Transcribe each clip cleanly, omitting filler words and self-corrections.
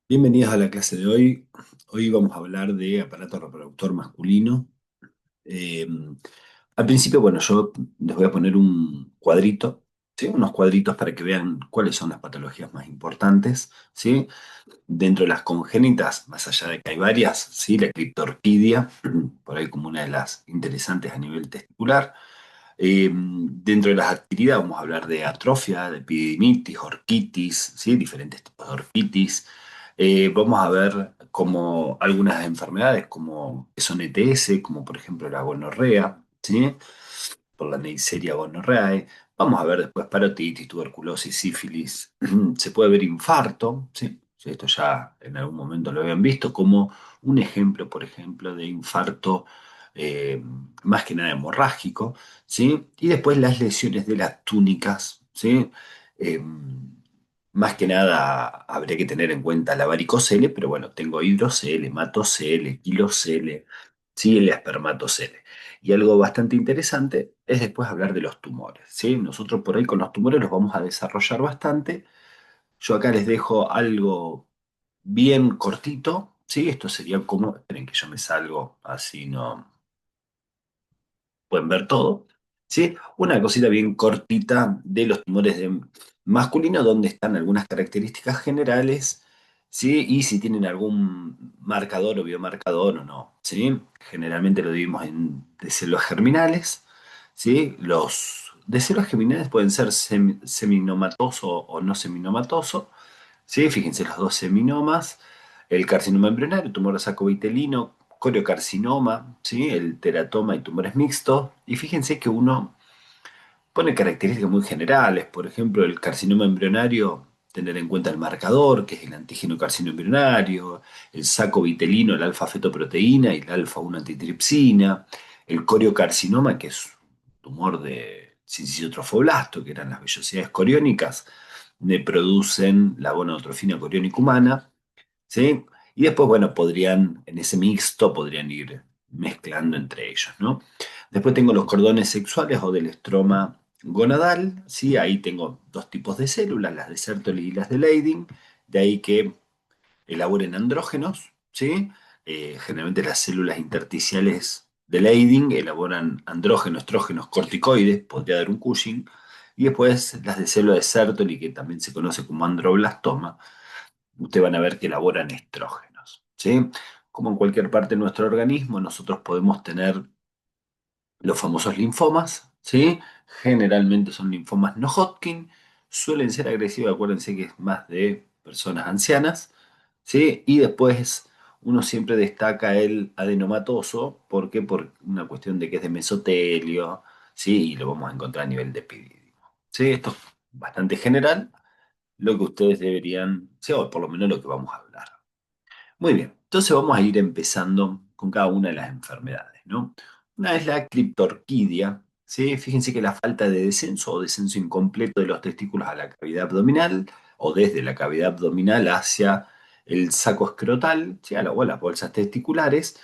Bienvenidos a la clase de hoy. Hoy vamos a hablar de aparato reproductor masculino. Eh, Al principio, bueno, yo les voy a poner un cuadrito, ¿sí? Unos cuadritos para que vean cuáles son las patologías más importantes, ¿sí? Dentro de las congénitas, más allá de que hay varias, ¿sí? La criptorquidia, por ahí como una de las interesantes a nivel testicular. Dentro de las adquiridas vamos a hablar de atrofia, de epididimitis, orquitis, ¿sí? Diferentes tipos de orquitis. Vamos a ver como algunas enfermedades como que son ETS, como por ejemplo la gonorrea, ¿sí? Por la Neisseria gonorrhoeae. Vamos a ver después parotitis, tuberculosis, sífilis. Se puede ver infarto, ¿sí? Sí, esto ya en algún momento lo habían visto como un ejemplo, por ejemplo, de infarto eh, más que nada hemorrágico, ¿sí? Y después las lesiones de las túnicas, ¿sí? Eh, Más que nada habría que tener en cuenta la varicocele, pero bueno, tengo hidrocele, hematocele, quilocele, ¿sí? El espermatocele. Y algo bastante interesante es después hablar de los tumores, ¿sí? Nosotros por ahí con los tumores los vamos a desarrollar bastante. Yo acá les dejo algo bien cortito, ¿sí? Esto sería como, esperen que yo me salgo, así no pueden ver todo, ¿sí? Una cosita bien cortita de los tumores de masculino, donde están algunas características generales, ¿sí? Y si tienen algún marcador o biomarcador o no, ¿sí? Generalmente lo dividimos en de células germinales, ¿sí? Los de células germinales pueden ser seminomatoso o no seminomatoso, ¿sí? Fíjense los dos seminomas, el carcinoma embrionario, tumor sacovitelino, coriocarcinoma, ¿sí? El teratoma y tumores mixtos. Y fíjense que uno pone características muy generales, por ejemplo, el carcinoma embrionario, tener en cuenta el marcador, que es el antígeno carcinoma embrionario, el sacovitelino, el alfa-fetoproteína y el alfa-1 antitripsina, el coriocarcinoma, que es un tumor de sincitotrofoblasto, que eran las vellosidades coriónicas, me producen la gonadotrofina coriónica humana, ¿sí? Y después, bueno, podrían, en ese mixto, podrían ir mezclando entre ellos, ¿no? Después tengo los cordones sexuales o del estroma gonadal, ¿sí? Ahí tengo dos tipos de células, las de Sertoli y las de Leydig, de ahí que elaboren andrógenos, ¿sí? Generalmente las células intersticiales de Leydig elaboran andrógenos, estrógenos, corticoides, podría dar un Cushing, y después las de células de Sertoli, que también se conoce como androblastoma, ustedes van a ver que elaboran estrógenos, ¿sí? Como en cualquier parte de nuestro organismo, nosotros podemos tener los famosos linfomas, ¿sí? Generalmente son linfomas no Hodgkin, suelen ser agresivos, acuérdense que es más de personas ancianas, ¿sí? Y después uno siempre destaca el adenomatoso, ¿por qué? Por una cuestión de que es de mesotelio, ¿sí? Y lo vamos a encontrar a nivel de epidídimo, ¿sí? Esto es bastante general, lo que ustedes deberían, sí, o por lo menos lo que vamos a hablar. Muy bien, entonces vamos a ir empezando con cada una de las enfermedades, ¿no? Una es la criptorquidia, ¿sí? Fíjense que la falta de descenso o descenso incompleto de los testículos a la cavidad abdominal o desde la cavidad abdominal hacia el saco escrotal, ¿sí? O las bolsas testiculares,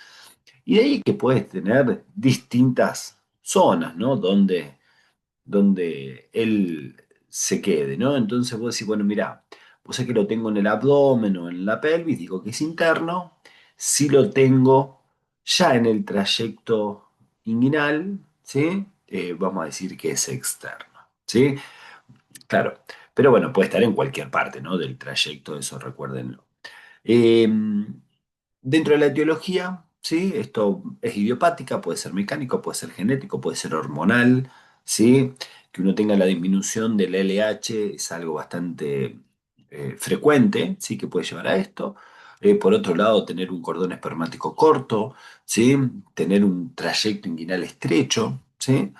y de ahí que puedes tener distintas zonas, ¿no? Donde él se quede, ¿no? Entonces vos decís, bueno, mira, vos sé que lo tengo en el abdomen o en la pelvis, digo que es interno, si lo tengo ya en el trayecto inguinal, ¿sí? Vamos a decir que es externo, ¿sí? Claro, pero bueno, puede estar en cualquier parte, ¿no? Del trayecto, eso recuérdenlo. Eh, Dentro de la etiología, ¿sí? Esto es idiopática, puede ser mecánico, puede ser genético, puede ser hormonal, ¿sí? Que uno tenga la disminución del LH es algo bastante frecuente, ¿sí? Que puede llevar a esto. Por otro lado, tener un cordón espermático corto, ¿sí? Tener un trayecto inguinal estrecho, ¿sí?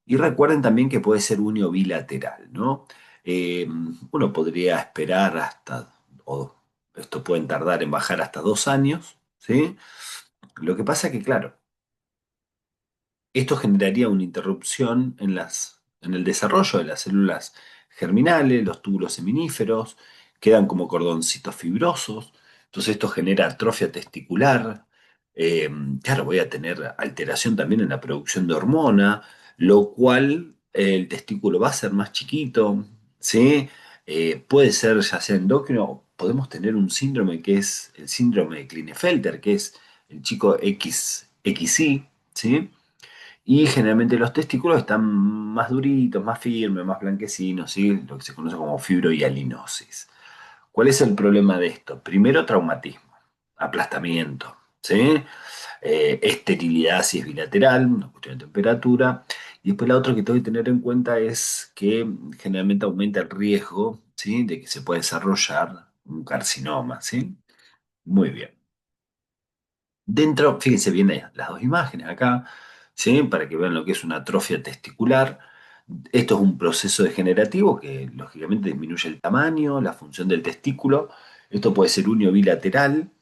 Y recuerden también que puede ser unio bilateral, ¿no? Eh, Uno podría esperar hasta, o esto pueden tardar en bajar hasta 2 años, ¿sí? Lo que pasa es que, claro, esto generaría una interrupción en el desarrollo de las células germinales, los túbulos seminíferos, quedan como cordoncitos fibrosos, entonces esto genera atrofia testicular, eh, claro, voy a tener alteración también en la producción de hormona, lo cual el testículo va a ser más chiquito, ¿sí? Puede ser ya sea endocrino podemos tener un síndrome que es el síndrome de Klinefelter, que es el chico XY, ¿sí? Y generalmente los testículos están más duritos, más firmes, más blanquecinos, ¿sí? Lo que se conoce como fibrohialinosis. ¿Cuál es el problema de esto? Primero, traumatismo, aplastamiento, ¿sí? Esterilidad si es bilateral, una cuestión de temperatura. Y después la otra que tengo que tener en cuenta es que generalmente aumenta el riesgo, ¿sí? De que se pueda desarrollar un carcinoma, ¿sí? Muy bien. Dentro, fíjense bien las dos imágenes acá, ¿sí? Para que vean lo que es una atrofia testicular. Esto es un proceso degenerativo que lógicamente disminuye el tamaño, la función del testículo. Esto puede ser unio bilateral,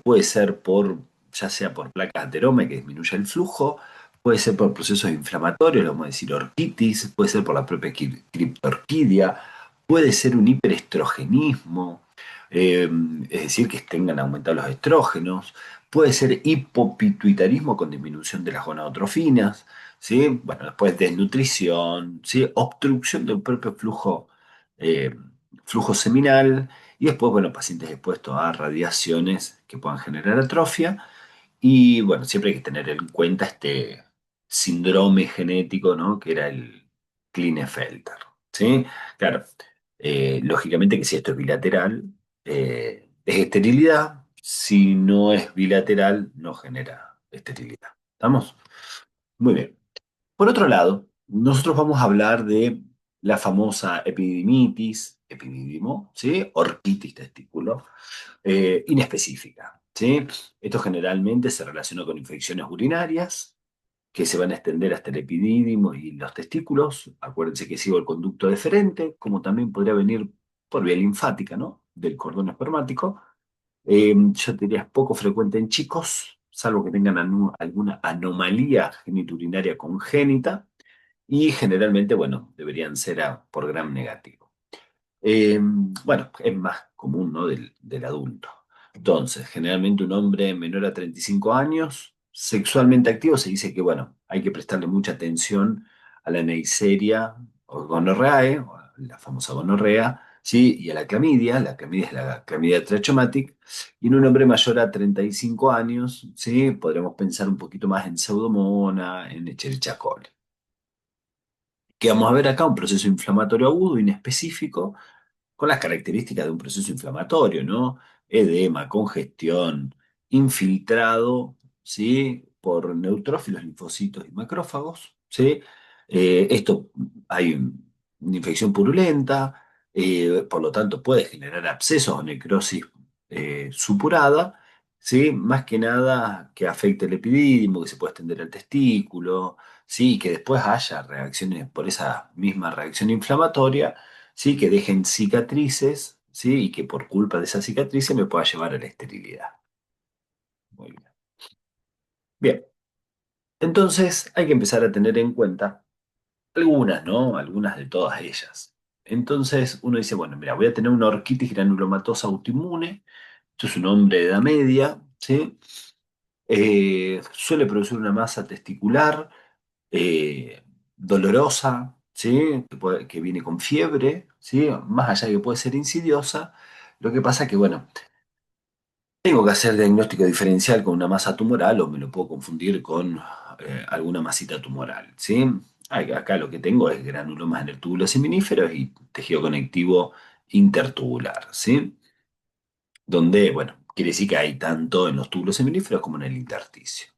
puede ser ya sea por placas ateroma que disminuye el flujo, puede ser por procesos inflamatorios, vamos a decir orquitis, puede ser por la propia criptorquidia, puede ser un hiperestrogenismo, eh, es decir, que tengan aumentados los estrógenos, puede ser hipopituitarismo con disminución de las gonadotrofinas, ¿sí? Bueno, después desnutrición, ¿sí? Obstrucción del propio eh, flujo seminal, y después, bueno, pacientes expuestos a radiaciones que puedan generar atrofia. Y bueno, siempre hay que tener en cuenta este síndrome genético, ¿no? Que era el Klinefelter, ¿sí? Claro, lógicamente que si esto es bilateral, es esterilidad. Si no es bilateral, no genera esterilidad. ¿Estamos? Muy bien. Por otro lado, nosotros vamos a hablar de la famosa epididimitis, epididimo, ¿sí? Orquitis testículo, inespecífica, ¿sí? Esto generalmente se relaciona con infecciones urinarias que se van a extender hasta el epidídimo y los testículos. Acuérdense que sigo el conducto deferente, como también podría venir por vía linfática, ¿no? Del cordón espermático. Yo diría es poco frecuente en chicos, salvo que tengan alguna anomalía genitourinaria congénita, y generalmente, bueno, deberían ser por gram negativo. Bueno, es más común, ¿no? Del adulto. Entonces, generalmente un hombre menor a 35 años, sexualmente activo, se dice que, bueno, hay que prestarle mucha atención a la Neisseria o gonorreae, o la famosa gonorrea, ¿sí? Y a la clamidia es la clamidia trachomatic, y en un hombre mayor a 35 años, ¿sí? Podremos pensar un poquito más en Pseudomonas, en Escherichia coli. Que vamos a ver acá un proceso inflamatorio agudo, inespecífico, con las características de un proceso inflamatorio, ¿no? Edema, congestión, infiltrado, ¿sí? Por neutrófilos, linfocitos y macrófagos, ¿sí? Esto hay una infección purulenta, por lo tanto puede generar abscesos o necrosis supurada, ¿sí? Más que nada que afecte el epidídimo, que se puede extender al testículo, ¿sí? Y que después haya reacciones por esa misma reacción inflamatoria, ¿sí? Que dejen cicatrices, ¿sí? Y que por culpa de esas cicatrices me pueda llevar a la esterilidad. Muy bien. Bien, entonces hay que empezar a tener en cuenta algunas, ¿no? Algunas de todas ellas. Entonces uno dice, bueno, mira, voy a tener una orquitis granulomatosa autoinmune, esto es un hombre de edad media, ¿sí? Suele producir una masa testicular dolorosa, ¿sí? Que viene con fiebre, ¿sí? Más allá de que puede ser insidiosa, lo que pasa que, bueno, tengo que hacer diagnóstico diferencial con una masa tumoral o me lo puedo confundir con alguna masita tumoral, ¿sí? Acá lo que tengo es granulomas en el túbulo seminífero y tejido conectivo intertubular, ¿sí? Donde, bueno, quiere decir que hay tanto en los túbulos seminíferos como en el intersticio.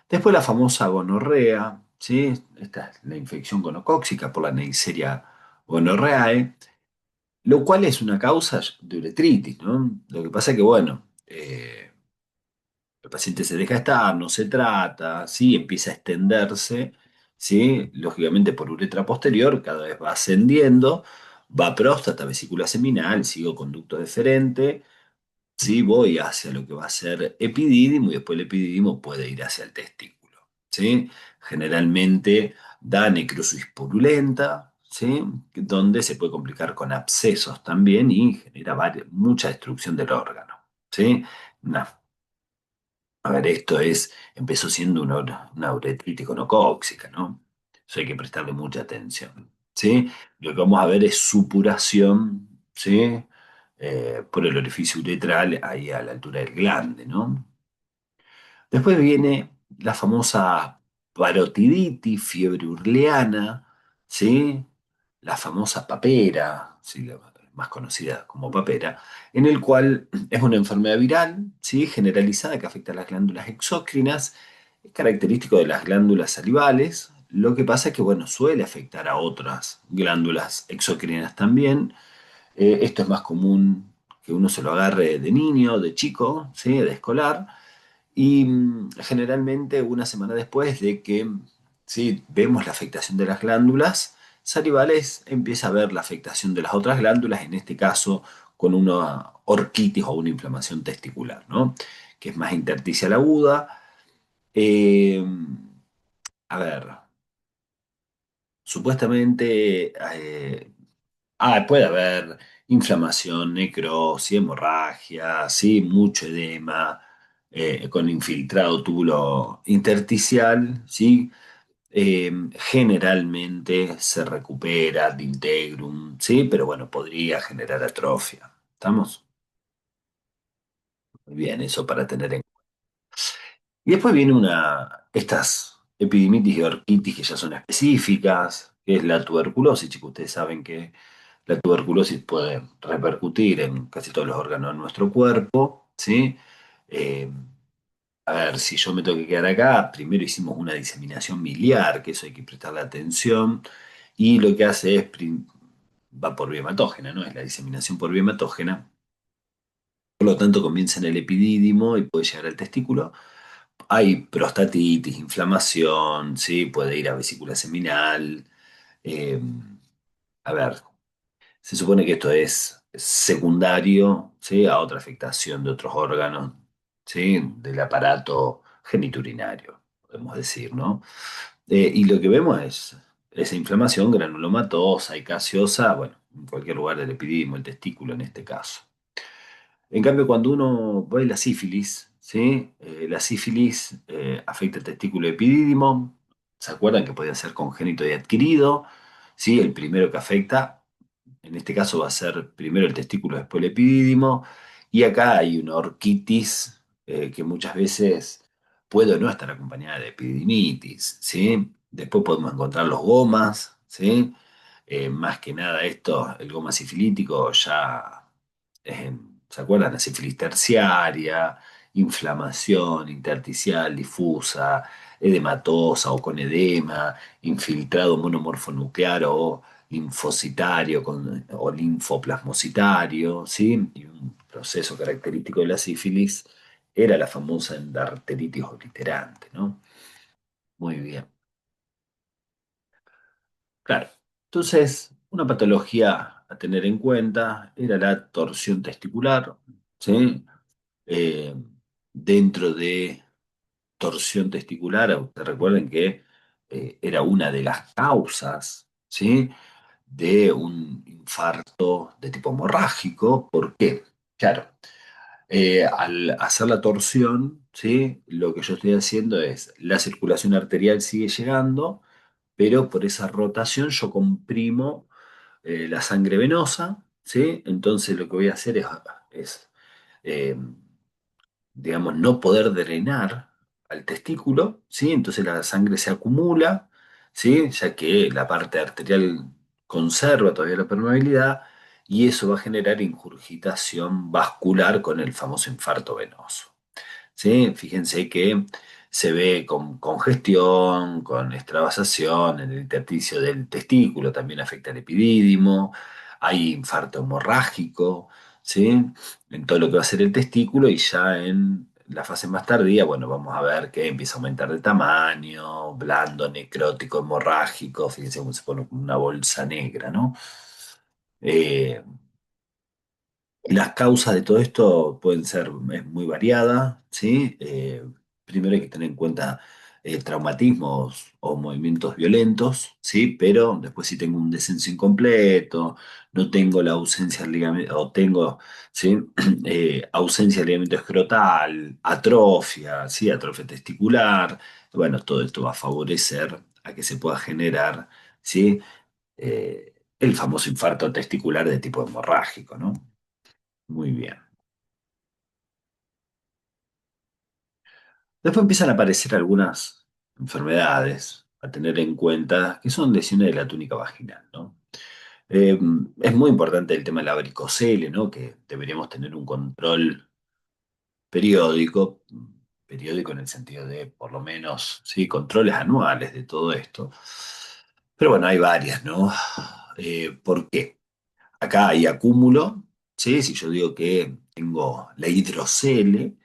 Después la famosa gonorrea, ¿sí? Esta es la infección gonocóxica por la Neisseria gonorreae, lo cual es una causa de uretritis, ¿no? Lo que pasa es que, bueno, el paciente se deja estar, no se trata, ¿sí? Empieza a extenderse, ¿sí? Lógicamente por uretra posterior, cada vez va ascendiendo, va a próstata, vesícula seminal, sigo conducto deferente, ¿sí? Voy hacia lo que va a ser epidídimo y después el epidídimo puede ir hacia el testículo, ¿sí? Generalmente da necrosis purulenta, ¿sí? Donde se puede complicar con abscesos también y genera mucha destrucción del órgano, ¿sí? Una a ver, empezó siendo una uretritis gonocóxica, ¿no? Eso hay que prestarle mucha atención, ¿sí? Lo que vamos a ver es supuración, ¿sí? por el orificio uretral, ahí a la altura del glande, ¿no? Después viene la famosa parotiditis, fiebre urleana, ¿sí? La famosa papera, ¿sí? La más conocida como papera, en el cual es una enfermedad viral, ¿sí? Generalizada que afecta a las glándulas exócrinas, es característico de las glándulas salivales. Lo que pasa es que, bueno, suele afectar a otras glándulas exócrinas también. Esto es más común que uno se lo agarre de niño, de chico, ¿sí? De escolar. Y generalmente una semana después de que sí, vemos la afectación de las glándulas salivales, empieza a ver la afectación de las otras glándulas, en este caso con una orquitis o una inflamación testicular, ¿no? Que es más intersticial aguda. Eh, a ver, supuestamente puede haber inflamación, necrosis, hemorragia, ¿sí? Mucho edema, con infiltrado túbulo intersticial, ¿sí? Generalmente se recupera ad integrum, ¿sí? Pero bueno, podría generar atrofia. ¿Estamos? Muy bien, eso para tener en cuenta. Y después viene estas epidemitis y orquitis que ya son específicas, que es la tuberculosis, chicos. Ustedes saben que la tuberculosis puede repercutir en casi todos los órganos de nuestro cuerpo, ¿sí? Eh, a ver, si yo me tengo que quedar acá, primero hicimos una diseminación miliar, que eso hay que prestarle atención, y lo que hace es, va por vía hematógena, ¿no? Es la diseminación por vía hematógena, por lo tanto comienza en el epidídimo y puede llegar al testículo. Hay prostatitis, inflamación, ¿sí? Puede ir a vesícula seminal. eh, a ver, se supone que esto es secundario, ¿sí? A otra afectación de otros órganos, ¿sí? Del aparato genitourinario, podemos decir, ¿no? Y lo que vemos es esa inflamación granulomatosa y gaseosa, bueno, en cualquier lugar del epidídimo, el testículo en este caso. En cambio, cuando uno ve la sífilis, ¿sí? La sífilis afecta el testículo epidídimo. ¿Se acuerdan que podía ser congénito y adquirido? ¿Sí? El primero que afecta, en este caso va a ser primero el testículo, después el epidídimo. Y acá hay una orquitis que muchas veces puede o no estar acompañada de epididimitis, ¿sí? Después podemos encontrar los gomas, ¿sí? Más que nada esto, el goma sifilítico ya, ¿se acuerdan? La sífilis terciaria, inflamación intersticial difusa, edematosa o con edema, infiltrado monomorfonuclear o linfocitario o linfoplasmocitario, ¿sí? Y un proceso característico de la sífilis era la famosa endarteritis obliterante, ¿no? Muy bien. Claro. Entonces, una patología a tener en cuenta era la torsión testicular, ¿sí? Eh, Dentro de torsión testicular, ustedes recuerden que era una de las causas, ¿sí? De un infarto de tipo hemorrágico. ¿Por qué? Claro, al hacer la torsión, ¿sí? Lo que yo estoy haciendo es, la circulación arterial sigue llegando, pero por esa rotación yo comprimo la sangre venosa, ¿sí? Entonces lo que voy a hacer es, eh, digamos, no poder drenar al testículo, ¿sí? Entonces la sangre se acumula, ¿sí? Ya que la parte arterial conserva todavía la permeabilidad y eso va a generar ingurgitación vascular con el famoso infarto venoso. ¿Sí? Fíjense que se ve con congestión, con extravasación en el intersticio del testículo, también afecta el epidídimo, hay infarto hemorrágico, ¿sí? En todo lo que va a ser el testículo y ya en la fase más tardía, bueno, vamos a ver que empieza a aumentar de tamaño, blando, necrótico, hemorrágico, fíjense cómo se pone como una bolsa negra, ¿no? Eh, las causas de todo esto pueden ser es muy variada, ¿sí? Primero hay que tener en cuenta traumatismos o movimientos violentos, ¿sí? Pero después si tengo un descenso incompleto, no tengo la ausencia del ligamento, o tengo, ¿sí? Ausencia del ligamento escrotal, atrofia, ¿sí? Atrofia testicular, bueno, todo esto va a favorecer a que se pueda generar, ¿sí? El famoso infarto testicular de tipo hemorrágico, ¿no? Muy bien. Después empiezan a aparecer algunas enfermedades a tener en cuenta que son lesiones de la túnica vaginal, ¿no? Eh, es muy importante el tema de la varicocele, ¿no? Que deberíamos tener un control periódico, periódico en el sentido de por lo menos, sí, controles anuales de todo esto. Pero bueno, hay varias, ¿no? ¿Por qué? Acá hay acúmulo, ¿sí? Si yo digo que tengo la hidrocele,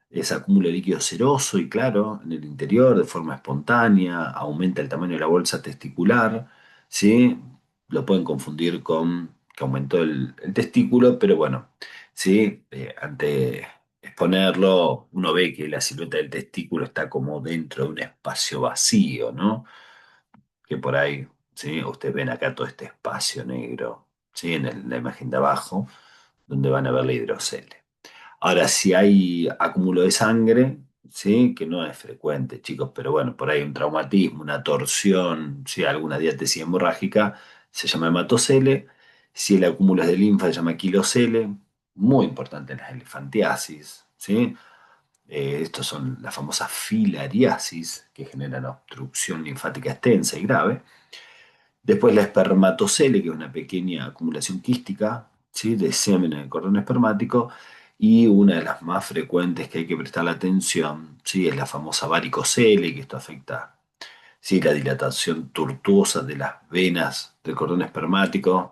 es acúmulo de líquido seroso y claro, en el interior de forma espontánea, aumenta el tamaño de la bolsa testicular, ¿sí? Lo pueden confundir con que aumentó el testículo, pero bueno, ¿sí? Ante exponerlo, uno ve que la silueta del testículo está como dentro de un espacio vacío, ¿no? Que por ahí, ¿sí? Ustedes ven acá todo este espacio negro, ¿sí? La imagen de abajo, donde van a ver la hidrocele. Ahora, si hay acúmulo de sangre, ¿sí? Que no es frecuente, chicos, pero bueno, por ahí un traumatismo, una torsión, ¿sí? Alguna diátesis hemorrágica, se llama hematocele. Si el acúmulo es de linfa, se llama quilocele. Muy importante en las elefantiasis, ¿sí? Estos son las famosas filariasis, que generan obstrucción linfática extensa y grave. Después la espermatocele, que es una pequeña acumulación quística, ¿sí? De semen en el cordón espermático. Y una de las más frecuentes que hay que prestar la atención, ¿sí? Es la famosa varicocele, que esto afecta, ¿sí? La dilatación tortuosa de las venas del cordón espermático,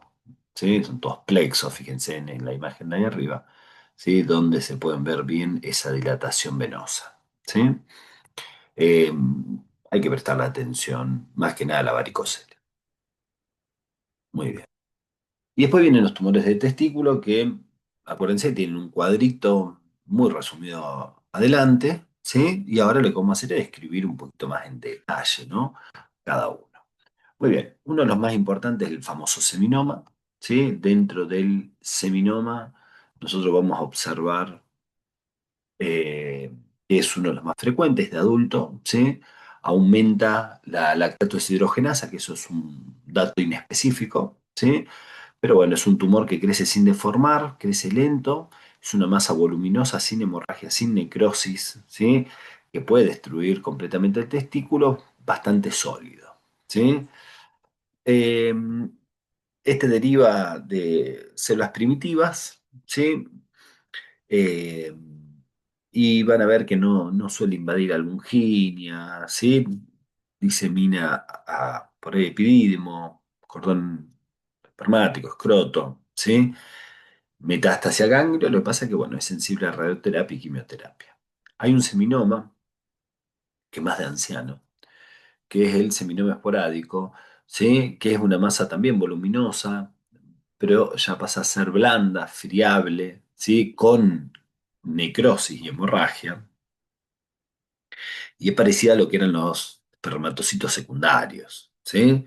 ¿sí? Son todos plexos, fíjense en la imagen de ahí arriba, ¿sí? Donde se pueden ver bien esa dilatación venosa, ¿sí? Eh, hay que prestarle atención más que nada a la varicocele. Muy bien. Y después vienen los tumores de testículo que, acuérdense, tienen un cuadrito muy resumido adelante, ¿sí? Y ahora lo que vamos a hacer es escribir un poquito más en detalle, ¿no? Cada uno. Muy bien, uno de los más importantes es el famoso seminoma, ¿sí? Dentro del seminoma nosotros vamos a observar eh, que es uno de los más frecuentes de adulto, ¿sí? Aumenta la lactato deshidrogenasa, que eso es un dato inespecífico, ¿sí? Pero bueno, es un tumor que crece sin deformar, crece lento, es una masa voluminosa, sin hemorragia, sin necrosis, ¿sí? Que puede destruir completamente el testículo, bastante sólido, ¿sí? Eh, este deriva de células primitivas, ¿sí? Eh, y van a ver que no suele invadir a Longinia, ¿sí? Disemina por ahí epidídimo, cordón espermático, escroto, ¿sí? Metástasis a ganglio, lo que pasa es que, bueno, es sensible a radioterapia y quimioterapia. Hay un seminoma, que es más de anciano, que es el seminoma esporádico, ¿sí? Que es una masa también voluminosa, pero ya pasa a ser blanda, friable, ¿sí? Con necrosis y hemorragia, y es parecida a lo que eran los espermatocitos secundarios, ¿sí?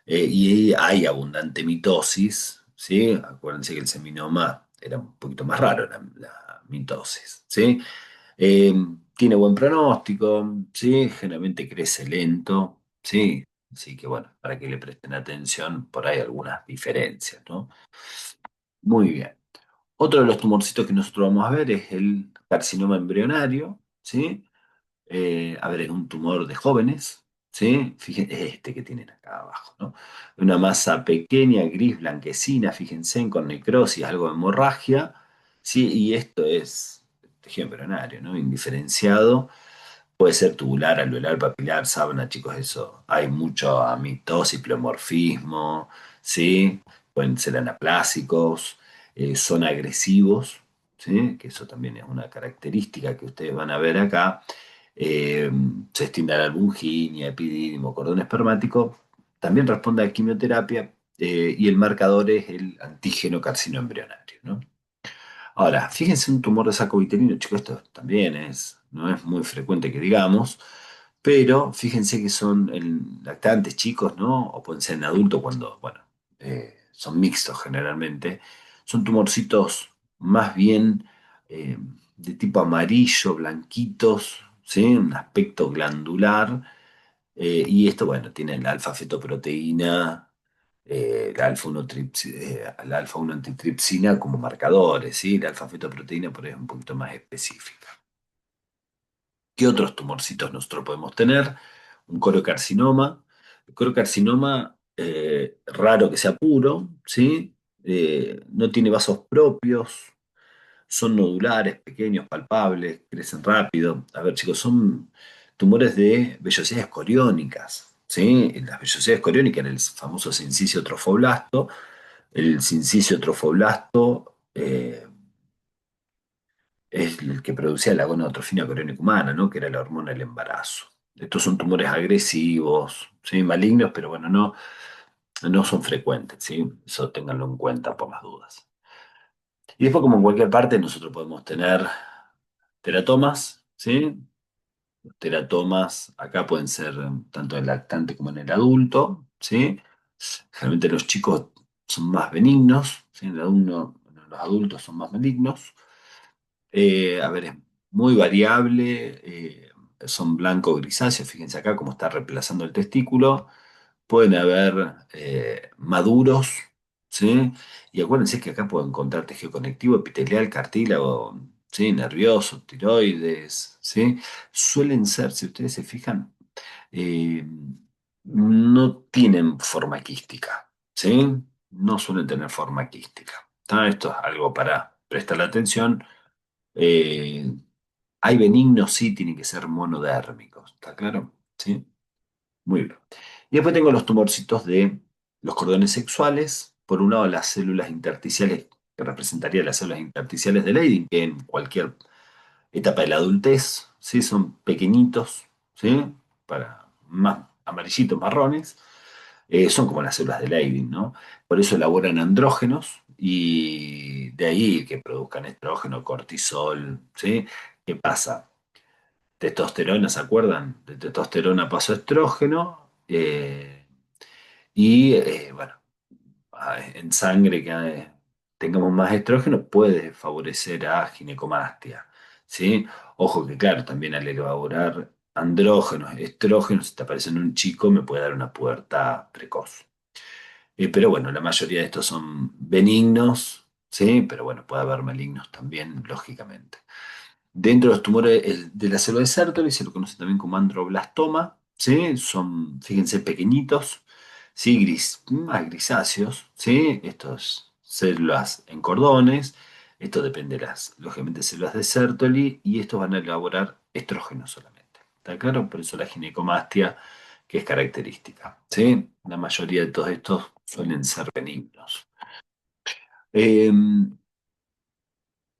Y hay abundante mitosis, ¿sí? Acuérdense que el seminoma era un poquito más raro la mitosis, ¿sí? Eh, tiene buen pronóstico, ¿sí? Generalmente crece lento, ¿sí? Así que bueno, para que le presten atención, por ahí algunas diferencias, ¿no? Muy bien. Otro de los tumorcitos que nosotros vamos a ver es el carcinoma embrionario, ¿sí? A ver, es un tumor de jóvenes, ¿sí? Fíjense, es este que tienen acá abajo, ¿no? Una masa pequeña, gris, blanquecina, fíjense, con necrosis, algo de hemorragia, ¿sí? Y esto es tejido embrionario, ¿no? Indiferenciado. Puede ser tubular, alveolar, papilar, sábana, chicos, eso. Hay mucho amitosis, pleomorfismo, ¿sí? Pueden ser anaplásicos, son agresivos, ¿sí? Que eso también es una característica que ustedes van a ver acá. Eh, se extiende a la albunginia, epidídimo, cordón espermático. También responde a quimioterapia y el marcador es el antígeno carcinoembrionario, ¿no? Ahora, fíjense un tumor de saco uterino, chicos, esto también no es muy frecuente que digamos, pero fíjense que son en lactantes chicos, ¿no? O pueden ser en adultos cuando, bueno, son mixtos generalmente. Son tumorcitos más bien eh, de tipo amarillo, blanquitos, ¿sí? Un aspecto glandular. Y esto, bueno, tiene la alfa-fetoproteína, la alfa-1 antitripsina como marcadores, ¿sí? La alfa-fetoproteína por ahí es un poquito más específica. ¿Qué otros tumorcitos nosotros podemos tener? Un corocarcinoma. El corocarcinoma, raro que sea puro, ¿sí? No tiene vasos propios, son nodulares, pequeños, palpables, crecen rápido. A ver, chicos, son tumores de vellosidades coriónicas, ¿sí? Las vellosidades coriónicas en el famoso sincicio trofoblasto. El sincicio trofoblasto es el que producía la gonadotrofina coriónica humana, ¿no? Que era la hormona del embarazo. Estos son tumores agresivos, ¿sí? Malignos, pero bueno, no son frecuentes, ¿sí? Eso ténganlo en cuenta por las dudas. Y después, como en cualquier parte, nosotros podemos tener teratomas, ¿sí? Los teratomas acá pueden ser tanto en el lactante como en el adulto, ¿sí? Generalmente los chicos son más benignos, ¿sí? Los adultos son más malignos. A ver, es muy variable, son blanco grisáceos, fíjense acá cómo está reemplazando el testículo. Pueden haber maduros, ¿sí? Y acuérdense que acá pueden encontrar tejido conectivo, epitelial, cartílago, ¿sí? Nervioso, tiroides, ¿sí? Suelen ser, si ustedes se fijan, eh, no tienen forma quística, ¿sí? No suelen tener forma quística. Esto es algo para prestar atención. Eh, Hay benignos, sí, tienen que ser monodérmicos, ¿está claro? ¿Sí? Muy bien. Y después tengo los tumorcitos de los cordones sexuales. Por un lado, las células intersticiales, que representarían las células intersticiales de Leydig, que en cualquier etapa de la adultez, ¿sí? Son pequeñitos, ¿sí? Para más amarillitos, marrones. Son como las células de Leydig, ¿no? Por eso elaboran andrógenos y de ahí que produzcan estrógeno, cortisol, ¿sí? ¿Qué pasa? Testosterona, ¿se acuerdan? De testosterona pasó a estrógeno bueno, en sangre que tengamos más estrógeno puede favorecer a ginecomastia, ¿sí? Ojo que claro, también al elaborar andrógenos, estrógenos, si te aparece en un chico me puede dar una pubertad precoz. Pero bueno, la mayoría de estos son benignos, ¿sí? Pero bueno, puede haber malignos también, lógicamente. Dentro de los tumores de la célula de Sertoli se lo conoce también como androblastoma, ¿sí? Son, fíjense, pequeñitos, ¿sí? Más grisáceos, ¿sí? Estas células en cordones, esto depende de las, lógicamente, células de Sertoli, y estos van a elaborar estrógenos solamente. ¿Está claro? Por eso la ginecomastia, que es característica, ¿sí? La mayoría de todos estos suelen ser benignos. Eh,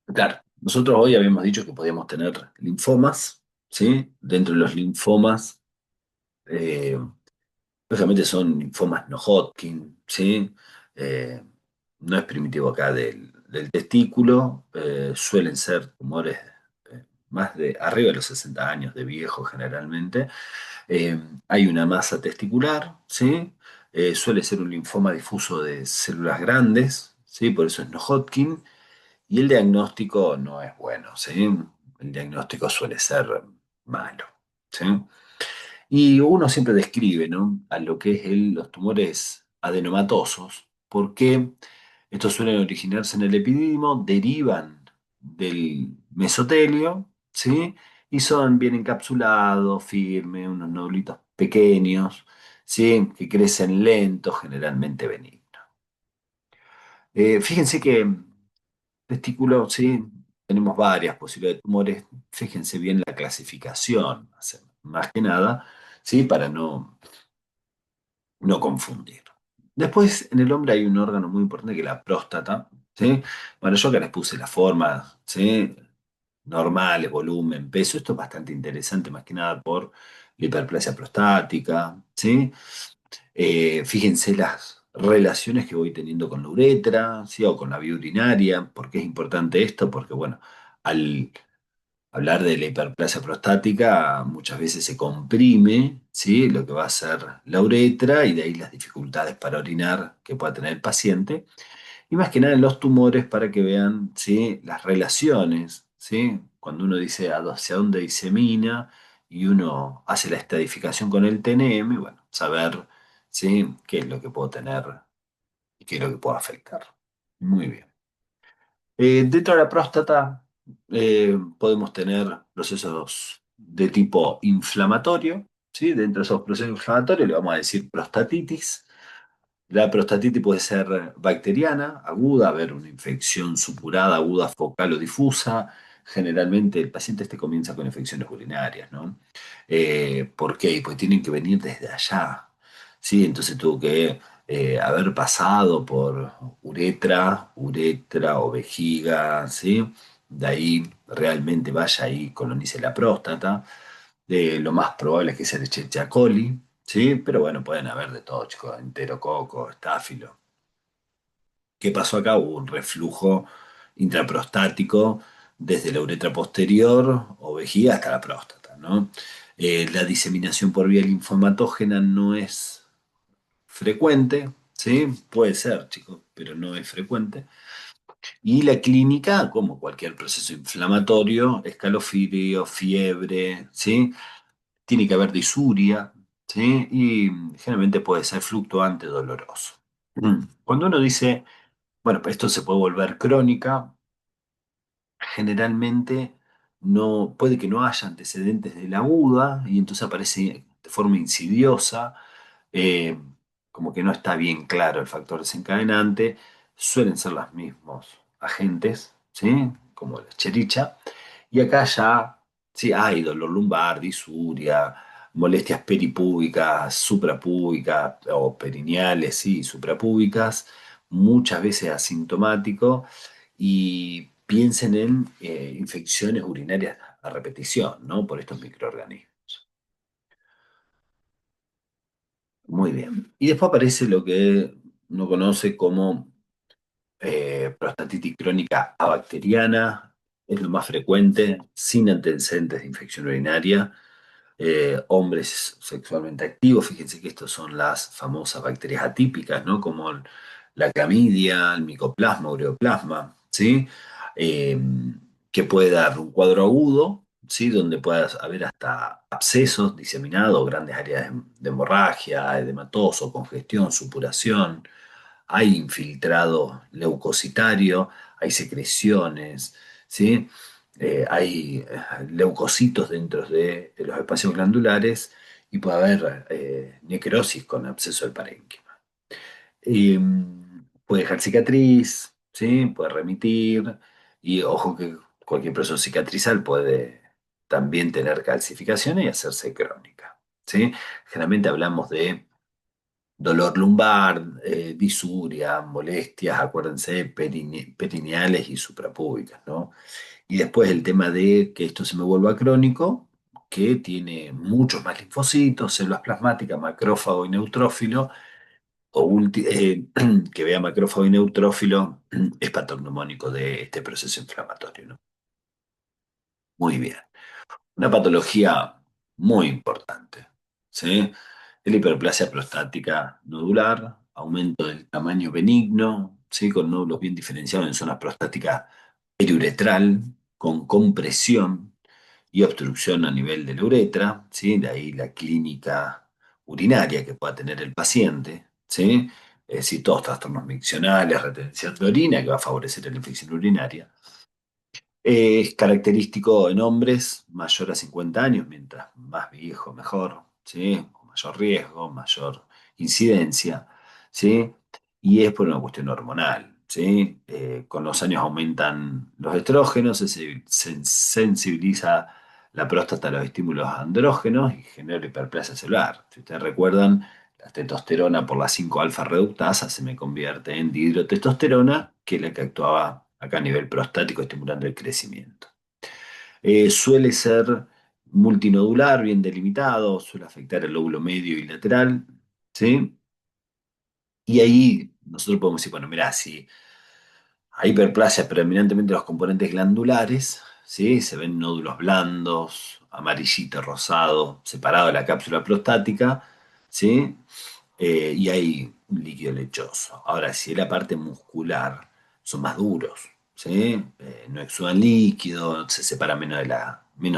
Claro, nosotros hoy habíamos dicho que podíamos tener linfomas, ¿sí? Dentro de los linfomas, eh, lógicamente son linfomas no Hodgkin, ¿sí? Eh, no es primitivo acá del testículo, suelen ser tumores más de arriba de los 60 años de viejo generalmente. Eh, Hay una masa testicular, ¿sí? Suele ser un linfoma difuso de células grandes, ¿sí? Por eso es no Hodgkin. Y el diagnóstico no es bueno, ¿sí? El diagnóstico suele ser malo, ¿sí? Y uno siempre describe, ¿no? A lo que es los tumores adenomatosos, porque estos suelen originarse en el epidídimo, derivan del mesotelio, ¿sí? Y son bien encapsulados, firmes, unos nodulitos pequeños, ¿sí? Que crecen lentos, generalmente benignos. Fíjense que testículo, sí, tenemos varias posibilidades de tumores. Fíjense bien la clasificación, más que nada, sí, para no confundir. Después, en el hombre hay un órgano muy importante que es la próstata, ¿sí? Bueno, yo acá les puse la forma, ¿sí? Normales, volumen, peso. Esto es bastante interesante, más que nada por la hiperplasia prostática, ¿sí? Fíjense las relaciones que voy teniendo con la uretra, ¿sí? O con la vía urinaria. ¿Por qué es importante esto? Porque, bueno, al hablar de la hiperplasia prostática, muchas veces se comprime, ¿sí? Lo que va a ser la uretra y de ahí las dificultades para orinar que pueda tener el paciente. Y más que nada en los tumores para que vean, ¿sí? Las relaciones, ¿sí? Cuando uno dice hacia dónde disemina y uno hace la estadificación con el TNM, bueno, saber, ¿sí? Qué es lo que puedo tener que es lo que puede afectar. Muy bien. Dentro de la próstata podemos tener procesos de tipo inflamatorio, ¿sí? Dentro de esos procesos inflamatorios le vamos a decir prostatitis. La prostatitis puede ser bacteriana, aguda, haber una infección supurada, aguda, focal o difusa. Generalmente el paciente este comienza con infecciones urinarias, ¿no? ¿Por qué? Pues tienen que venir desde allá, ¿sí? Entonces tuvo que haber pasado por uretra o vejiga, ¿sí? De ahí realmente vaya y colonice la próstata. Lo más probable es que sea Escherichia coli, ¿sí? Pero bueno, pueden haber de todo, chicos, enterococo, estáfilo. ¿Qué pasó acá? Hubo un reflujo intraprostático desde la uretra posterior o vejiga hasta la próstata, ¿no? La diseminación por vía linfomatógena no es frecuente, ¿sí? Puede ser, chicos, pero no es frecuente. Y la clínica, como cualquier proceso inflamatorio, escalofrío, fiebre, ¿sí? Tiene que haber disuria, ¿sí? Y generalmente puede ser fluctuante, doloroso. Cuando uno dice, bueno, pues esto se puede volver crónica, generalmente no, puede que no haya antecedentes de la aguda y entonces aparece de forma insidiosa, eh, como que no está bien claro el factor desencadenante, suelen ser los mismos agentes, ¿sí? Como la chericha, y acá ya sí hay dolor lumbar, disuria, molestias peripúbicas, suprapúbicas o perineales, sí, suprapúbicas, muchas veces asintomático y piensen en infecciones urinarias a repetición, ¿no? Por estos microorganismos. Muy bien. Y después aparece lo que uno conoce como prostatitis crónica abacteriana, es lo más frecuente, sin antecedentes de infección urinaria. Hombres sexualmente activos, fíjense que estas son las famosas bacterias atípicas, ¿no? Como la clamidia, el micoplasma, ureoplasma, ¿sí? Eh, que puede dar un cuadro agudo, ¿sí? Donde pueda haber hasta abscesos diseminados, grandes áreas de hemorragia, edematoso, congestión, supuración, hay infiltrado leucocitario, hay secreciones, ¿sí? Hay leucocitos dentro de los espacios glandulares y puede haber necrosis con absceso del parénquima. Y, puede dejar cicatriz, ¿sí? Puede remitir y ojo que cualquier proceso cicatrizal puede también tener calcificaciones y hacerse crónica, ¿sí? Generalmente hablamos de dolor lumbar, disuria, molestias, acuérdense, perineales y suprapúbicas, ¿no? Y después el tema de que esto se me vuelva crónico, que tiene muchos más linfocitos, células plasmáticas, macrófago y neutrófilo, que vea macrófago y neutrófilo, es patognomónico de este proceso inflamatorio, ¿no? Muy bien. Una patología muy importante, ¿sí? La hiperplasia prostática nodular, aumento del tamaño benigno, ¿sí? Con nódulos bien diferenciados en zona prostática periuretral, con compresión y obstrucción a nivel de la uretra, ¿sí? De ahí la clínica urinaria que pueda tener el paciente, ¿sí? Es decir, todos trastornos miccionales, retención de orina que va a favorecer la infección urinaria. Es característico en hombres mayor a 50 años, mientras más viejo mejor, ¿sí? Con mayor riesgo, mayor incidencia, ¿sí? Y es por una cuestión hormonal, ¿sí? Con los años aumentan los estrógenos, se sensibiliza la próstata a los estímulos andrógenos y genera hiperplasia celular. Si ustedes recuerdan, la testosterona por la 5-alfa reductasa se me convierte en dihidrotestosterona, que es la que actuaba acá a nivel prostático estimulando el crecimiento. Suele ser multinodular, bien delimitado, suele afectar el lóbulo medio y lateral, ¿sí? Y ahí nosotros podemos decir, bueno, mira, si hay hiperplasia predominantemente de los componentes glandulares, ¿sí? Se ven nódulos blandos, amarillito, rosado, separado de la cápsula prostática, ¿sí? Y hay un líquido lechoso. Ahora, si es la parte muscular, son más duros, ¿sí? No exudan líquido, se separa menos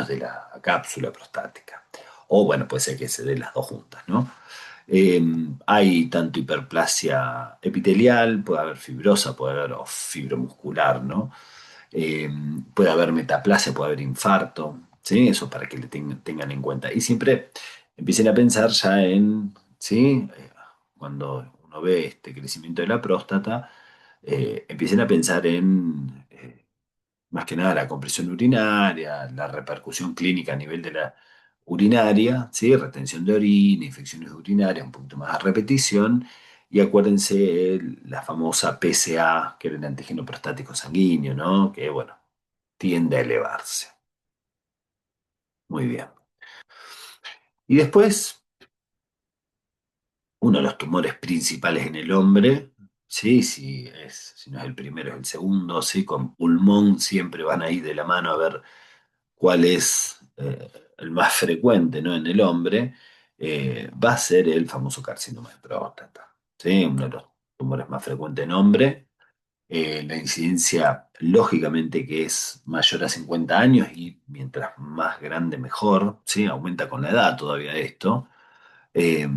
de la cápsula prostática. O bueno, puede ser que se den las dos juntas, ¿no? Eh, Hay tanto hiperplasia epitelial, puede haber fibrosa, puede haber o fibromuscular, ¿no? Eh, Puede haber metaplasia, puede haber infarto, ¿sí? Eso para que le tengan en cuenta. Y siempre empiecen a pensar ya en, ¿sí? Cuando uno ve este crecimiento de la próstata, empiecen a pensar en, más que nada, la compresión urinaria, la repercusión clínica a nivel de la urinaria, ¿sí? Retención de orina, infecciones urinarias, un poquito más a repetición. Y acuérdense la famosa PSA, que era el antígeno prostático sanguíneo, ¿no? Que, bueno, tiende a elevarse. Muy bien. Y después, uno de los tumores principales en el hombre, sí, si no es el primero, es el segundo, sí, con pulmón siempre van a ir de la mano a ver cuál es el más frecuente, ¿no? En el hombre, va a ser el famoso carcinoma de próstata, ¿sí? Uno de los tumores más frecuentes en hombre. La incidencia, lógicamente, que es mayor a 50 años y mientras más grande, mejor, ¿sí? Aumenta con la edad todavía esto. Eh,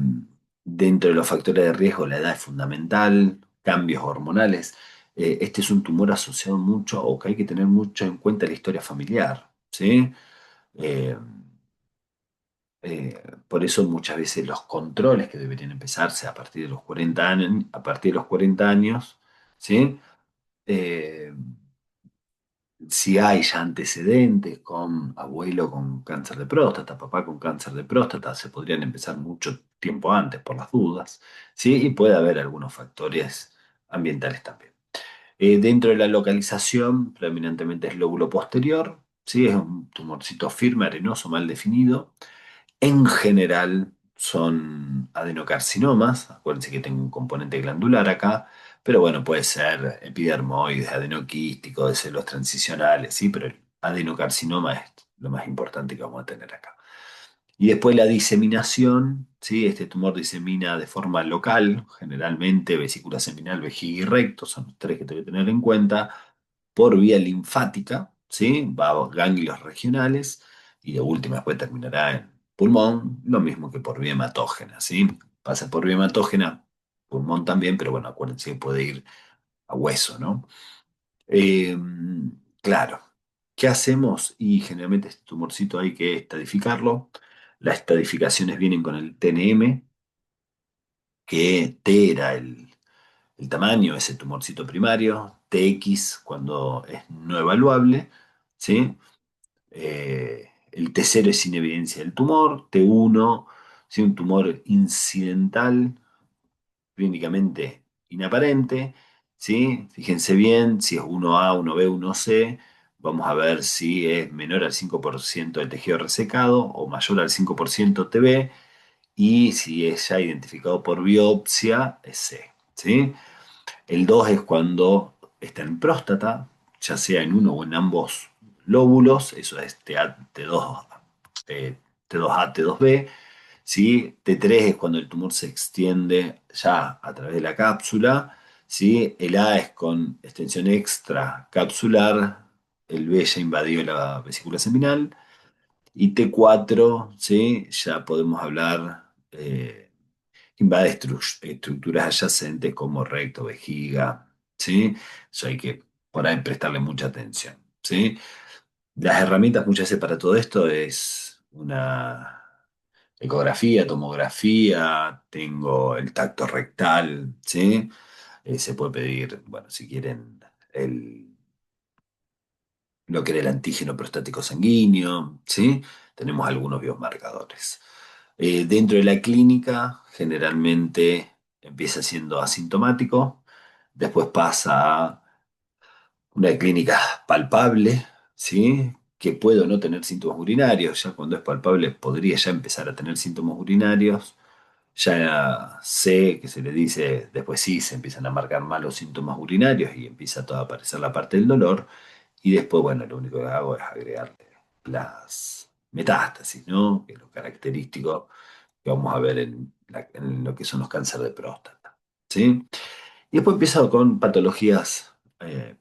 Dentro de los factores de riesgo, la edad es fundamental, cambios hormonales. Este es un tumor asociado mucho o que hay que tener mucho en cuenta la historia familiar, ¿sí? Eh, por eso muchas veces los controles que deberían empezarse a partir de los 40 años, a partir de los 40 años, ¿sí? Eh, si hay ya antecedentes con abuelo con cáncer de próstata, papá con cáncer de próstata, se podrían empezar mucho tiempo antes por las dudas, ¿sí? Y puede haber algunos factores ambientales también. Dentro de la localización, predominantemente es lóbulo posterior, ¿sí? Es un tumorcito firme, arenoso, mal definido. En general son adenocarcinomas, acuérdense que tengo un componente glandular acá, pero bueno, puede ser epidermoides, adenoquístico, de celos transicionales, ¿sí? Pero el adenocarcinoma es lo más importante que vamos a tener acá. Y después la diseminación, ¿sí? Este tumor disemina de forma local, generalmente vesícula seminal, vejiga y recto, son los tres que tengo que tener en cuenta, por vía linfática, ¿sí? Va a ganglios regionales y de última después terminará en pulmón, lo mismo que por vía hematógena, ¿sí? Pasa por vía hematógena, pulmón también, pero bueno, acuérdense que puede ir a hueso, ¿no? Eh, claro, ¿qué hacemos? Y generalmente este tumorcito hay que estadificarlo. Las estadificaciones vienen con el TNM, que T era el tamaño, ese tumorcito primario, TX cuando es no evaluable, ¿sí? El T0 es sin evidencia del tumor, T1, ¿sí? Un tumor incidental, clínicamente inaparente, ¿sí? Fíjense bien, si es 1A, 1B, 1C, vamos a ver si es menor al 5% de tejido resecado o mayor al 5% TB, y si es ya identificado por biopsia, es C, ¿sí? El 2 es cuando está en próstata, ya sea en uno o en ambos lóbulos, eso es T2, T2A, T2B. ¿Sí? T3 es cuando el tumor se extiende ya a través de la cápsula. ¿Sí? El A es con extensión extracapsular, el B ya invadió la vesícula seminal. Y T4, ¿sí? Ya podemos hablar, invade estructuras adyacentes como recto, vejiga, ¿sí? Eso hay que por ahí prestarle mucha atención, ¿sí? Las herramientas muchas veces para todo esto es una ecografía, tomografía, tengo el tacto rectal, ¿sí? Se puede pedir, bueno, si quieren, lo que era el antígeno prostático sanguíneo, ¿sí? Tenemos algunos biomarcadores. Dentro de la clínica, generalmente empieza siendo asintomático, después pasa a una clínica palpable, ¿sí? Que puedo no tener síntomas urinarios, ya cuando es palpable podría ya empezar a tener síntomas urinarios, ya sé que se le dice, después sí, se empiezan a marcar más los síntomas urinarios y empieza toda a aparecer la parte del dolor, y después, bueno, lo único que hago es agregarle las metástasis, ¿no? Que es lo característico que vamos a ver en lo que son los cánceres de próstata, ¿sí? Y después empiezo con patologías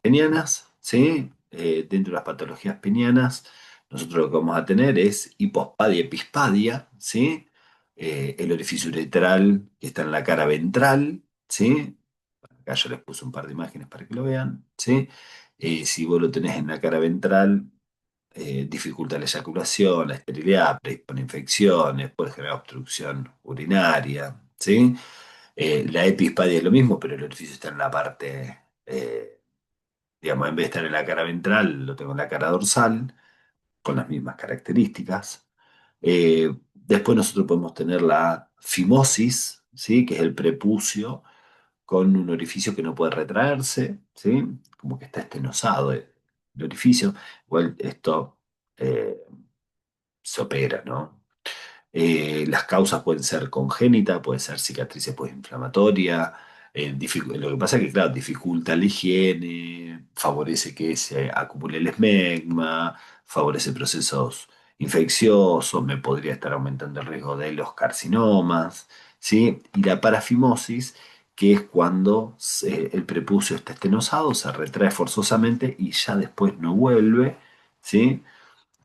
penianas, ¿sí? Dentro de las patologías penianas, nosotros lo que vamos a tener es hipospadia, epispadia, ¿sí? el orificio uretral que está en la cara ventral, ¿sí? Acá yo les puse un par de imágenes para que lo vean, ¿sí? Si vos lo tenés en la cara ventral, dificulta la eyaculación, la esterilidad, predispone a infecciones, puede generar obstrucción urinaria, ¿sí? La epispadia es lo mismo, pero el orificio está en la parte, digamos, en vez de estar en la cara ventral, lo tengo en la cara dorsal, con las mismas características. Después nosotros podemos tener la fimosis, ¿sí? Que es el prepucio con un orificio que no puede retraerse, ¿sí? Como que está estenosado el orificio. Igual esto eh, se opera, ¿no? Las causas pueden ser congénitas, puede ser cicatrices postinflamatorias. Lo que pasa es que, claro, dificulta la higiene, favorece que se acumule el esmegma, favorece procesos infecciosos, me podría estar aumentando el riesgo de los carcinomas, ¿sí? Y la parafimosis, que es cuando el prepucio está estenosado, se retrae forzosamente y ya después no vuelve, ¿sí?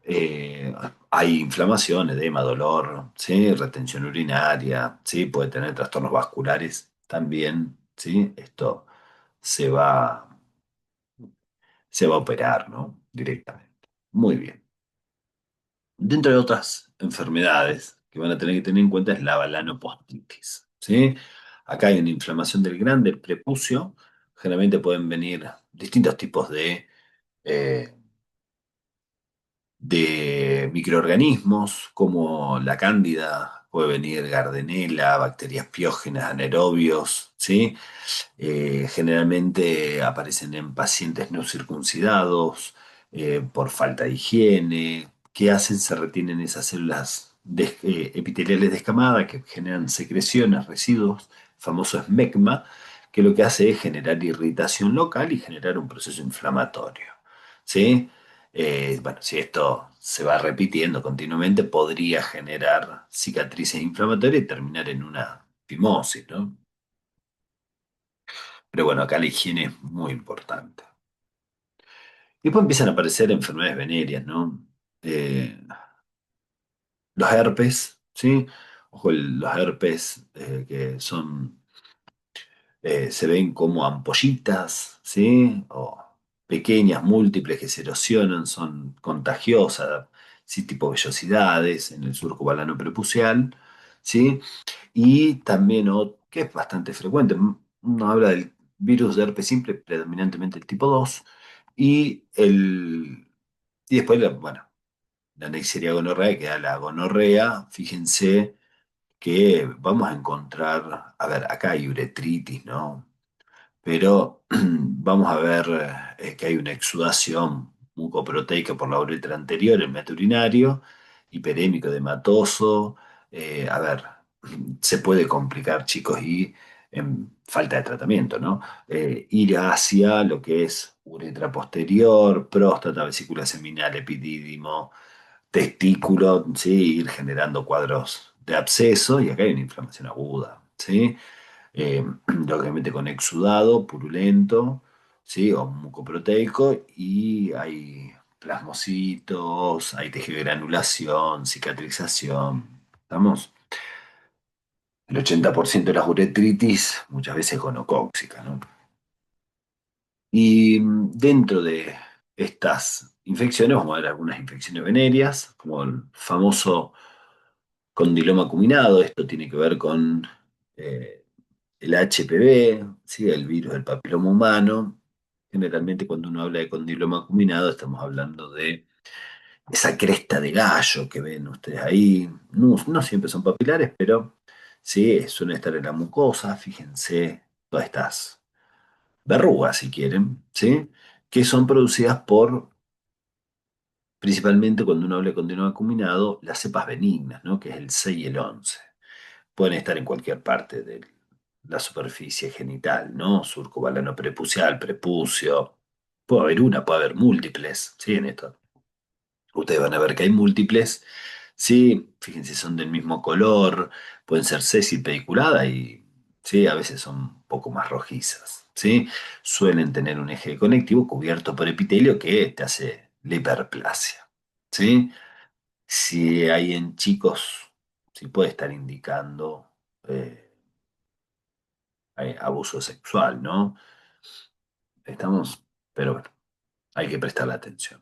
Eh, Hay inflamación, edema, dolor, ¿sí? Retención urinaria, ¿sí? Puede tener trastornos vasculares también, ¿sí? Esto se va, se va a operar, ¿no? Directamente. Muy bien. Dentro de otras enfermedades que van a tener que tener en cuenta es la balanopostitis, ¿sí? Acá hay una inflamación del glande, del prepucio. Generalmente pueden venir distintos tipos eh, de microorganismos como la cándida, puede venir Gardnerella, bacterias piógenas, anaerobios, ¿sí? Generalmente aparecen en pacientes no circuncidados por falta de higiene. ¿Qué hacen? Se retienen esas células epiteliales descamadas que generan secreciones, residuos, famoso esmegma, que lo que hace es generar irritación local y generar un proceso inflamatorio. ¿Sí? Bueno, si esto se va repitiendo continuamente, podría generar cicatrices inflamatorias y terminar en una fimosis, ¿no? Pero bueno, acá la higiene es muy importante. Y después empiezan a aparecer enfermedades venéreas, ¿no? Eh, los herpes, ¿sí? Ojo, los herpes que son, se ven como ampollitas, ¿sí? O pequeñas, múltiples que se erosionan, son contagiosas, sí, tipo vellosidades en el surco balano prepucial, ¿sí? Y también, que es bastante frecuente, uno habla del virus de herpes simple, predominantemente el tipo 2 y, y después, bueno, la Neisseria gonorrea, que da la gonorrea, fíjense que vamos a encontrar, a ver, acá hay uretritis, ¿no? Pero vamos a ver que hay una exudación mucoproteica por la uretra anterior, el meto urinario, hiperémico edematoso. A ver, se puede complicar, chicos, y en falta de tratamiento, ¿no? Ir hacia lo que es uretra posterior, próstata, vesícula seminal, epidídimo, testículo, ¿sí? Ir generando cuadros de absceso, y acá hay una inflamación aguda, ¿sí? Lógicamente con exudado, purulento, ¿sí? O mucoproteico, y hay plasmocitos, hay tejido de granulación, cicatrización. ¿Estamos? El 80% de las uretritis muchas veces gonocóxica, ¿no? Y dentro de estas infecciones vamos a ver algunas infecciones venéreas, como el famoso condiloma acuminado. Esto tiene que ver con el HPV, ¿sí? El virus del papiloma humano. Generalmente cuando uno habla de condiloma acuminado estamos hablando de esa cresta de gallo que ven ustedes ahí. No, no siempre son papilares, pero sí, suelen estar en la mucosa. Fíjense todas estas verrugas, si quieren, ¿sí? Que son producidas por, principalmente cuando uno habla de condiloma acuminado, las cepas benignas, ¿no? Que es el 6 y el 11. Pueden estar en cualquier parte de la superficie genital, ¿no? Surco balano prepucial, prepucio. Puede haber una, puede haber múltiples, ¿sí? En esto. Ustedes van a ver que hay múltiples, ¿sí? Fíjense, son del mismo color, pueden ser sesi pediculada y, ¿sí? A veces son un poco más rojizas, ¿sí? Suelen tener un eje conectivo cubierto por epitelio que te hace la hiperplasia, ¿sí? Si hay en chicos sí puede estar indicando eh, abuso sexual, ¿no? Estamos, pero bueno, hay que prestarle atención.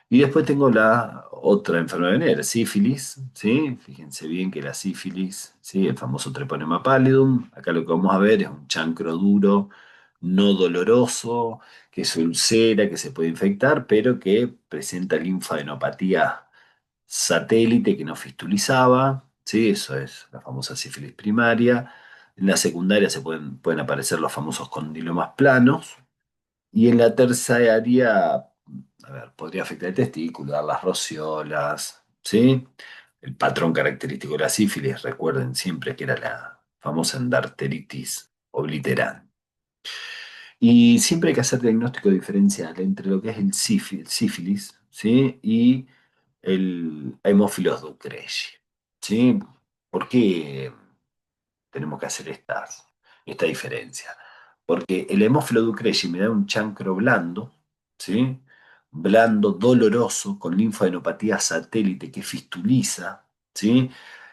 Y después tengo la otra enfermedad venérea, sífilis, ¿sí? Fíjense bien que la sífilis, ¿sí? El famoso Treponema pallidum, acá lo que vamos a ver es un chancro duro, no doloroso, que se ulcera, que se puede infectar, pero que presenta linfadenopatía satélite que no fistulizaba, ¿sí? Eso es la famosa sífilis primaria. En la secundaria pueden aparecer los famosos condilomas planos, y en la tercera, a ver, podría afectar el testículo, dar las rociolas, ¿sí? El patrón característico de la sífilis, recuerden siempre que era la famosa endarteritis obliterante. Y siempre hay que hacer diagnóstico diferencial entre lo que es el sífilis, ¿sí? Y el hemófilos Ducreci, ¿sí? ¿Por qué tenemos que hacer esta diferencia? Porque el hemófilo Ducreci me da un chancro blando, ¿sí? Blando, doloroso, con linfadenopatía satélite que fistuliza, ¿sí?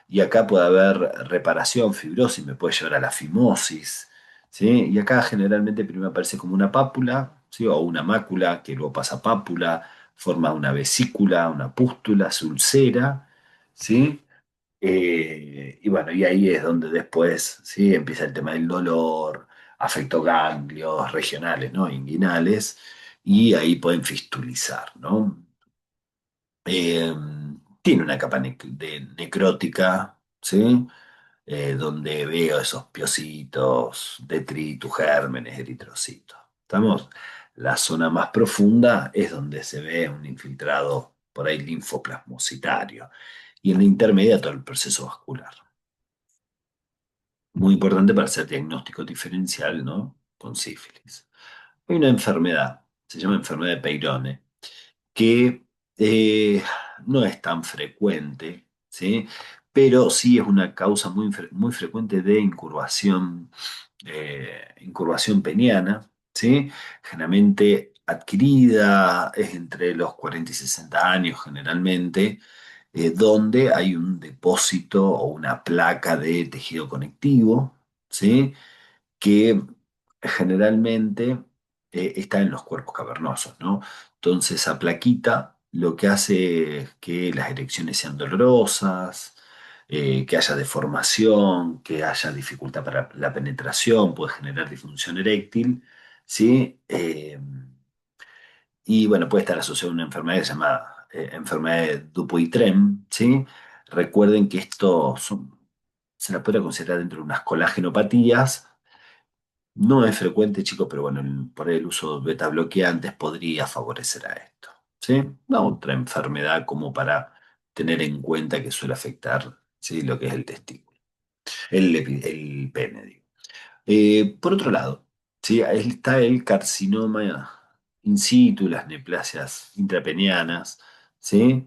Y acá puede haber reparación, fibrosis, me puede llevar a la fimosis, ¿sí? Y acá generalmente primero aparece como una pápula, ¿sí? O una mácula que luego pasa a pápula, forma una vesícula, una pústula, se ulcera, ¿sí? Y bueno, y ahí es donde después, ¿sí? Empieza el tema del dolor, afecto ganglios regionales, ¿no? Inguinales, y ahí pueden fistulizar, ¿no? Eh, Tiene una capa necrótica, ¿sí? Donde veo esos piocitos, detritus, gérmenes, eritrocitos. ¿Estamos? La zona más profunda es donde se ve un infiltrado por ahí linfoplasmocitario. Y en la intermedia todo el proceso vascular. Muy importante para hacer diagnóstico diferencial, ¿no? Con sífilis. Hay una enfermedad, se llama enfermedad de Peyronie, que no es tan frecuente, ¿sí? Pero sí es una causa muy frecuente de incurvación peniana, ¿sí? Generalmente adquirida, es entre los 40 y 60 años generalmente, donde hay un depósito o una placa de tejido conectivo, ¿sí? Que generalmente está en los cuerpos cavernosos, ¿no? Entonces, esa plaquita lo que hace es que las erecciones sean dolorosas, que haya deformación, que haya dificultad para la penetración, puede generar disfunción eréctil, ¿sí? Y bueno, puede estar asociado a una enfermedad que se llama enfermedad de Dupuytren, ¿sí? Recuerden que se la puede considerar dentro de unas colagenopatías. No es frecuente, chicos, pero bueno, por ahí el uso de beta bloqueantes podría favorecer a esto, ¿sí? No, otra enfermedad como para tener en cuenta que suele afectar, ¿sí? Lo que es el testículo, el pene, digo. Por otro lado, ¿sí? Ahí está el carcinoma in situ, las neoplasias intrapenianas, ¿sí?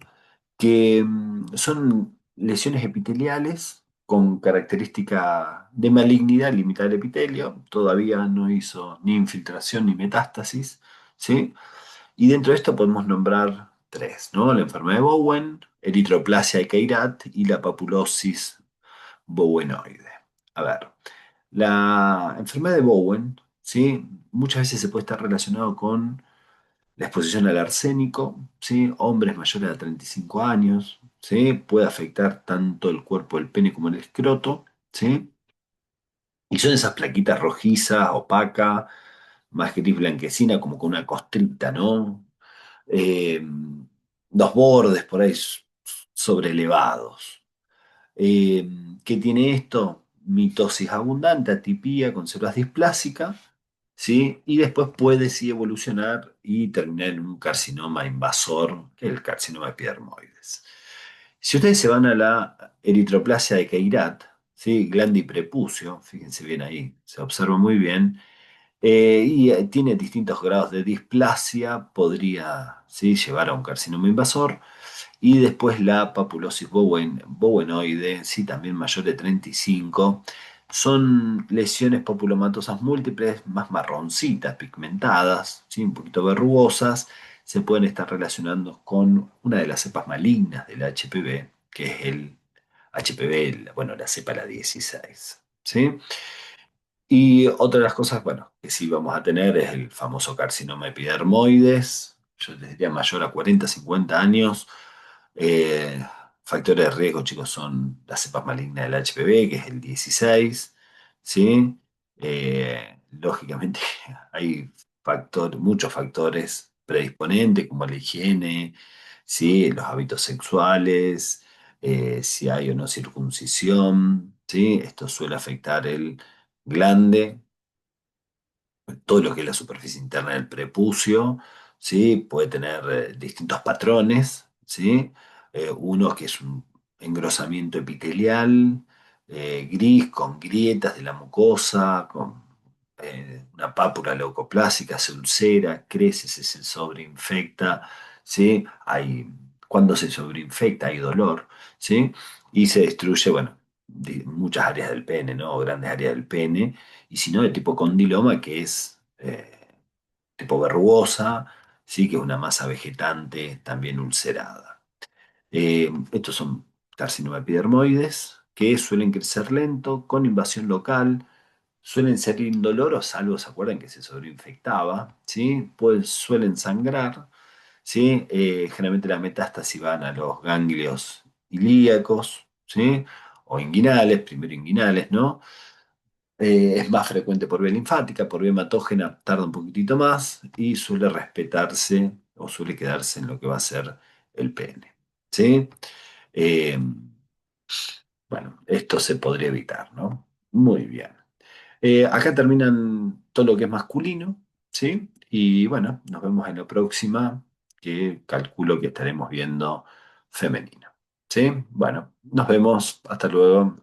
Que son lesiones epiteliales con característica de malignidad limitada al epitelio, todavía no hizo ni infiltración ni metástasis, ¿sí? Y dentro de esto podemos nombrar tres, ¿no? La enfermedad de Bowen, eritroplasia de Queyrat y la papulosis bowenoide. A ver, la enfermedad de Bowen, ¿sí? Muchas veces se puede estar relacionado con la exposición al arsénico, ¿sí? Hombres mayores de 35 años, ¿sí? Puede afectar tanto el cuerpo del pene como el escroto, ¿sí? Y son esas plaquitas rojizas, opacas, más gris blanquecina, como con una costrita, ¿no? Eh, los bordes por ahí sobrelevados. Eh, ¿Qué tiene esto? Mitosis abundante, atipía con células displásicas, ¿sí? Y después puede sí evolucionar y terminar en un carcinoma invasor, que es el carcinoma epidermoides. Si ustedes se van a la eritroplasia de Queyrat, ¿sí? Glande y prepucio, fíjense bien ahí, se observa muy bien, tiene distintos grados de displasia, podría, ¿sí? Llevar a un carcinoma invasor. Y después la papulosis bowenoide, sí, también mayor de 35. Son lesiones papulomatosas múltiples, más marroncitas, pigmentadas, ¿sí? Un poquito verrugosas. Se pueden estar relacionando con una de las cepas malignas del HPV, que es el HPV, bueno, la cepa la 16, ¿sí? Y otra de las cosas, bueno, que sí vamos a tener es el famoso carcinoma epidermoides, yo les diría mayor a 40, 50 años. Eh, Factores de riesgo, chicos, son las cepas malignas del HPV, que es el 16, ¿sí? Lógicamente hay muchos factores predisponentes, como la higiene, ¿sí? Los hábitos sexuales, si hay o no circuncisión, ¿sí? Esto suele afectar el glande, todo lo que es la superficie interna del prepucio, ¿sí? Puede tener distintos patrones, ¿sí? Uno que es un engrosamiento epitelial, gris, con grietas de la mucosa, con una pápula leucoplásica, se ulcera, crece, se sobreinfecta, ¿sí? Cuando se sobreinfecta hay dolor, ¿sí? Y se destruye, bueno, muchas áreas del pene, ¿no? O grandes áreas del pene, y si no, de tipo condiloma, que es tipo verrugosa, ¿sí? Que es una masa vegetante también ulcerada. Estos son carcinoma epidermoides, que suelen crecer lento, con invasión local, suelen ser indoloros, salvo, ¿se acuerdan que se sobreinfectaba? ¿Sí? Pues suelen sangrar, ¿sí? Generalmente las metástasis van a los ganglios ilíacos, ¿sí? O inguinales, primero inguinales, ¿no? Es más frecuente por vía linfática, por vía hematógena tarda un poquitito más y suele respetarse o suele quedarse en lo que va a ser el pene. ¿Sí? Eh, bueno, esto se podría evitar, ¿no? Muy bien. Acá terminan todo lo que es masculino, ¿sí? Y bueno, nos vemos en la próxima, que calculo que estaremos viendo femenino. ¿Sí? Bueno, nos vemos. Hasta luego.